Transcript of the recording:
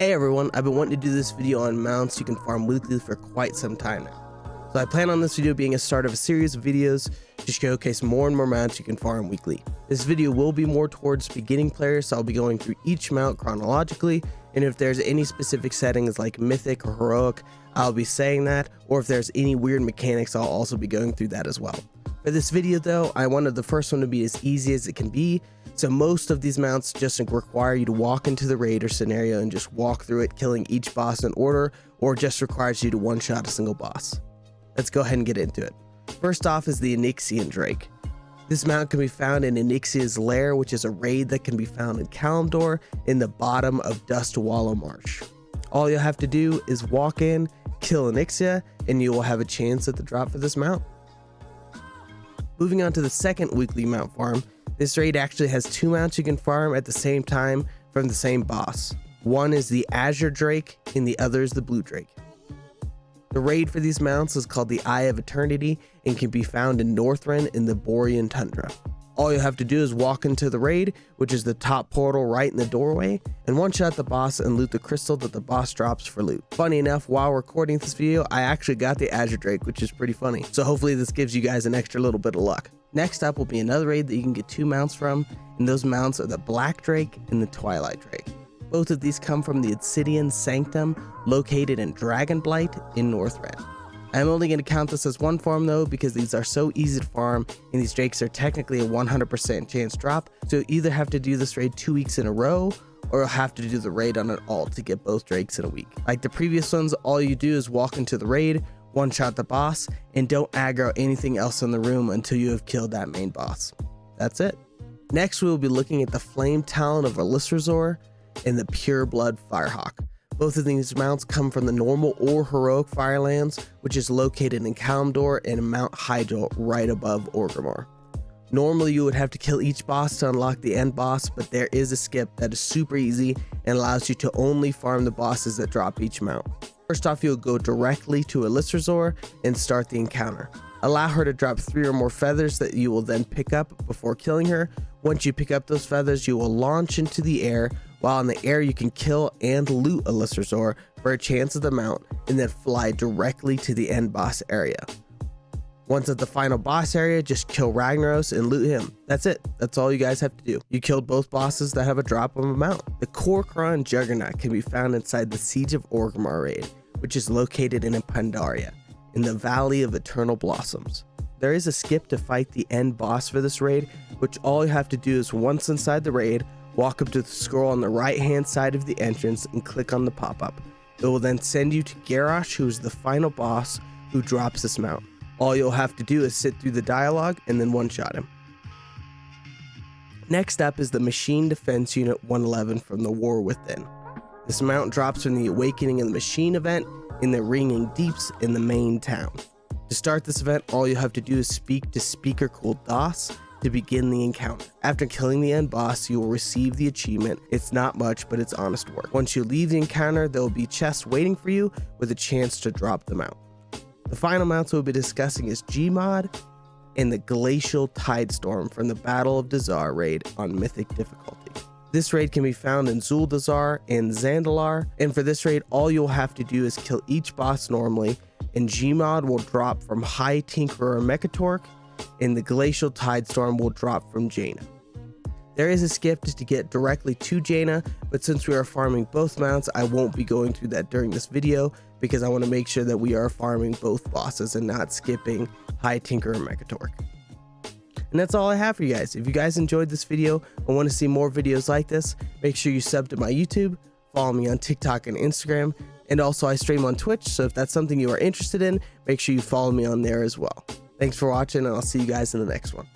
Hey everyone, I've been wanting to do this video on mounts you can farm weekly for quite some time now. So I plan on this video being a start of a series of videos to showcase more and more mounts you can farm weekly. This video will be more towards beginning players, so I'll be going through each mount chronologically, and if there's any specific settings like mythic or heroic, I'll be saying that, or if there's any weird mechanics, I'll also be going through that as well. For this video though, I wanted the first one to be as easy as it can be, so most of these mounts just require you to walk into the raid or scenario and just walk through it, killing each boss in order, or just requires you to one-shot a single boss. Let's go ahead and get into it. First off is the Onyxian Drake. This mount can be found in Onyxia's Lair, which is a raid that can be found in Kalimdor in the bottom of Dust Wallow Marsh. All you'll have to do is walk in, kill Onyxia, and you will have a chance at the drop for this mount. Moving on to the second weekly mount farm, this raid actually has two mounts you can farm at the same time from the same boss. One is the Azure Drake and the other is the Blue Drake. The raid for these mounts is called the Eye of Eternity and can be found in Northrend in the Borean Tundra. All you have to do is walk into the raid, which is the top portal right in the doorway, and one-shot the boss and loot the crystal that the boss drops for loot. Funny enough, while recording this video, I actually got the Azure Drake, which is pretty funny. So hopefully this gives you guys an extra little bit of luck. Next up will be another raid that you can get two mounts from, and those mounts are the Black Drake and the Twilight Drake. Both of these come from the Obsidian Sanctum located in Dragonblight in Northrend. I'm only going to count this as one farm though because these are so easy to farm and these drakes are technically a 100% chance drop, so you either have to do this raid 2 weeks in a row or you'll have to do the raid on an alt to get both drakes in a week. Like the previous ones, all you do is walk into the raid, one-shot the boss, and don't aggro anything else in the room until you have killed that main boss. That's it. Next we will be looking at the Flametalon of Azure and the Pureblood Firehawk. Both of these mounts come from the normal or heroic Firelands, which is located in Kalimdor and Mount Hyjal right above Orgrimmar. Normally you would have to kill each boss to unlock the end boss, but there is a skip that is super easy and allows you to only farm the bosses that drop each mount. First off, you'll go directly to Azure and start the encounter. Allow her to drop 3 or more feathers that you will then pick up before killing her. Once you pick up those feathers, you will launch into the air. While in the air, you can kill and loot Azure for a chance of the mount, and then fly directly to the end boss area. Once at the final boss area, just kill Ragnaros and loot him. That's it. That's all you guys have to do. You killed both bosses that have a drop of a mount. The Kor'kron Juggernaut can be found inside the Siege of Orgrimmar raid, which is located in Pandaria, in the Valley of Eternal Blossoms. There is a skip to fight the end boss for this raid, which all you have to do is once inside the raid, walk up to the scroll on the right hand side of the entrance and click on the pop-up. It will then send you to Garrosh, who is the final boss who drops this mount. All you'll have to do is sit through the dialogue and then one-shot him. Next up is the Machine Defense Unit 111 from the War Within. This mount drops from the Awakening of the Machine event in the Ringing Deeps in the main town. To start this event, all you have to do is speak to Speaker Kuldas to begin the encounter. After killing the end boss, you will receive the achievement. It's not much, but it's honest work. Once you leave the encounter, there will be chests waiting for you with a chance to drop them out. The final mounts we'll be discussing is G.M.O.D and the Glacial Tidestorm from the Battle of Dazar raid on Mythic difficulty. This raid can be found in Zuldazar and Zandalar, and for this raid, all you'll have to do is kill each boss normally, and G.M.O.D will drop from High Tinkerer Mechatork, and the Glacial Tidestorm will drop from Jaina. There is a skip to get directly to Jaina, but since we are farming both mounts, I won't be going through that during this video because I want to make sure that we are farming both bosses and not skipping High Tinkerer Mechatork. And that's all I have for you guys. If you guys enjoyed this video and want to see more videos like this, make sure you sub to my YouTube, follow me on TikTok and Instagram, and also I stream on Twitch, so if that's something you are interested in, make sure you follow me on there as well. Thanks for watching, and I'll see you guys in the next one.